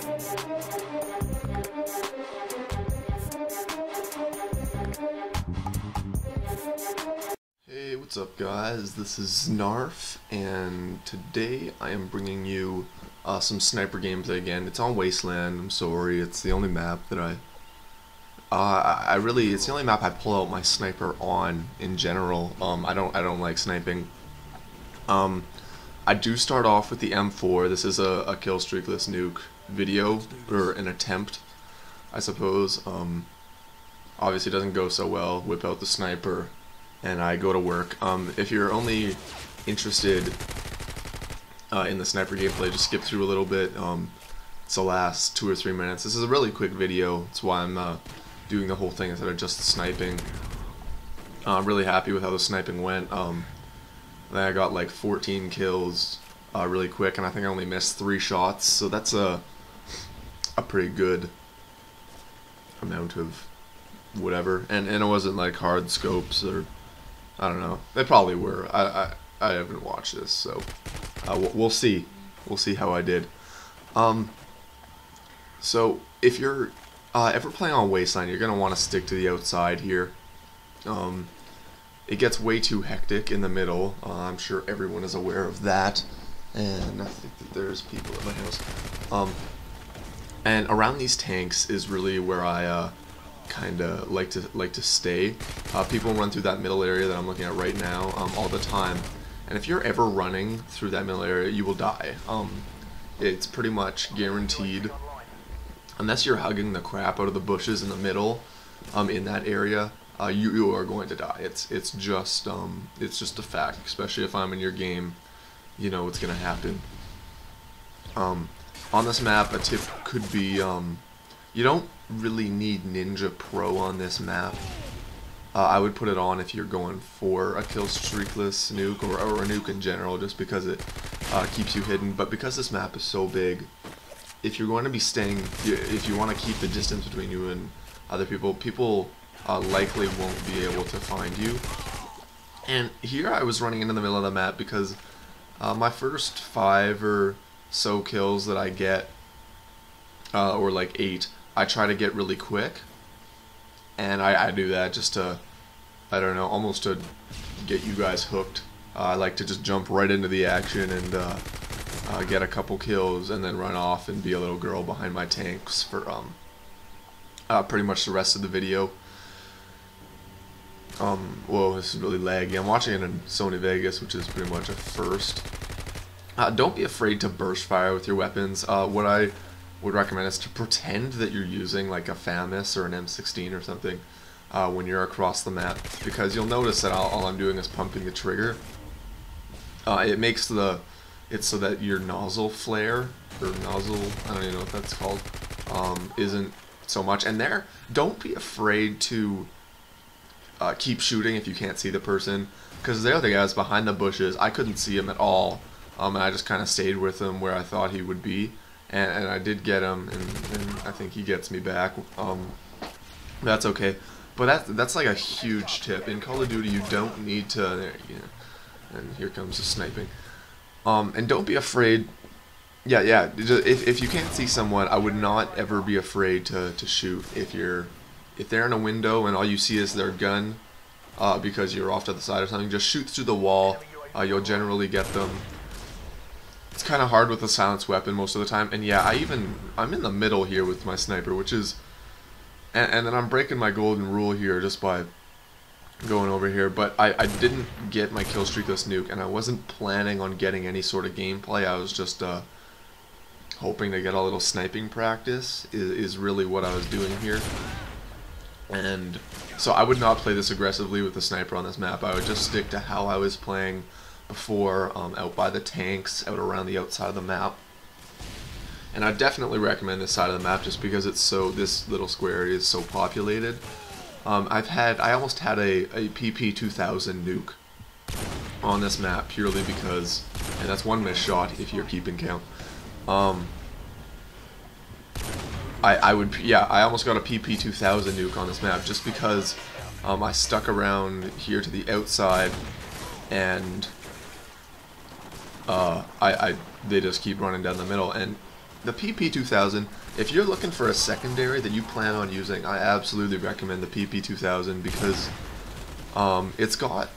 Hey, what's up guys? This is Snarf, and today I am bringing you some sniper gameplay again. It's on Wasteland. I'm sorry, it's the only map that it's the only map I pull out my sniper on in general. I don't like sniping. I do start off with the M4. This is a killstreakless nuke video, or an attempt, I suppose. Obviously it doesn't go so well. Whip out the sniper and I go to work. If you're only interested in the sniper gameplay, just skip through a little bit. It's the last 2 or 3 minutes. This is a really quick video. That's why I'm doing the whole thing instead of just sniping. I'm really happy with how the sniping went. Then I got like 14 kills really quick, and I think I only missed 3 shots, so that's a pretty good amount of whatever. And it wasn't like hard scopes, or I don't know. They probably were. I haven't watched this, so we'll see. We'll see how I did. So if you're ever playing on Wasteland, you're gonna want to stick to the outside here. It gets way too hectic in the middle. I'm sure everyone is aware of that, and I think that there's people at my house. And around these tanks is really where I kinda like to stay. People run through that middle area that I'm looking at right now all the time, and if you're ever running through that middle area, you will die. It's pretty much guaranteed, unless you're hugging the crap out of the bushes in the middle in that area. You are going to die. It's just a fact. Especially if I'm in your game, you know what's gonna happen. On this map, a tip could be you don't really need Ninja Pro on this map. I would put it on if you're going for a killstreakless nuke, or a nuke in general, just because it keeps you hidden. But because this map is so big, if you're going to be staying, if you want to keep the distance between you and other people likely won't be able to find you. And here I was running into the middle of the map because my first 5 or so kills that I get, or like 8, I try to get really quick, and I do that just to, I don't know, almost to get you guys hooked. I like to just jump right into the action and get a couple kills and then run off and be a little girl behind my tanks for pretty much the rest of the video. Whoa, this is really laggy. I'm watching it in Sony Vegas, which is pretty much a first. Don't be afraid to burst fire with your weapons. What I would recommend is to pretend that you're using like a FAMAS or an M16 or something when you're across the map, because you'll notice that all I'm doing is pumping the trigger. It makes it's so that your nozzle flare, or nozzle, I don't even know what that's called, isn't so much. And don't be afraid to keep shooting if you can't see the person, because the other guy was behind the bushes. I couldn't see him at all, and I just kind of stayed with him where I thought he would be, and I did get him, and I think he gets me back. That's okay, but that's like a huge tip. In Call of Duty, you don't need to, and here comes the sniping. And don't be afraid. Yeah. If you can't see someone, I would not ever be afraid to shoot. If they're in a window and all you see is their gun, because you're off to the side or something, just shoot through the wall. You'll generally get them. It's kind of hard with a silenced weapon most of the time. And yeah, I'm in the middle here with my sniper, which is, and then I'm breaking my golden rule here just by going over here. But I didn't get my killstreakless nuke, and I wasn't planning on getting any sort of gameplay. I was just hoping to get a little sniping practice. Is really what I was doing here. And so I would not play this aggressively with the sniper on this map. I would just stick to how I was playing before, out by the tanks, out around the outside of the map. And I definitely recommend this side of the map just because this little square area is so populated. I almost had a PP2000 nuke on this map purely because, and that's one missed shot if you're keeping count. I almost got a PP2000 nuke on this map just because I stuck around here to the outside, and they just keep running down the middle. And the PP2000, if you're looking for a secondary that you plan on using, I absolutely recommend the PP2000 because it's got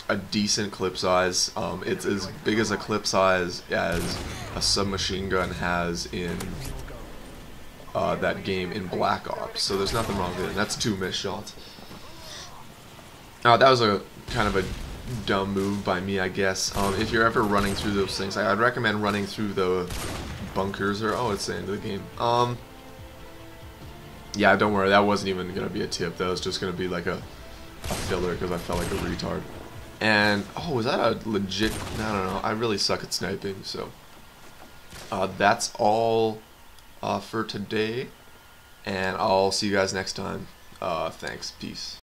a decent clip size. It's as big as a clip size as a submachine gun has in that game in Black Ops, so there's nothing wrong with it. That's 2 missed shots. That was a kind of a dumb move by me, I guess. If you're ever running through those things, I'd recommend running through the bunkers, or oh, it's the end of the game. Yeah, don't worry, that wasn't even gonna be a tip. That was just gonna be like a filler because I felt like a retard. And oh, was that a legit? I don't know. I really suck at sniping, so that's all for today, and I'll see you guys next time. Thanks, peace.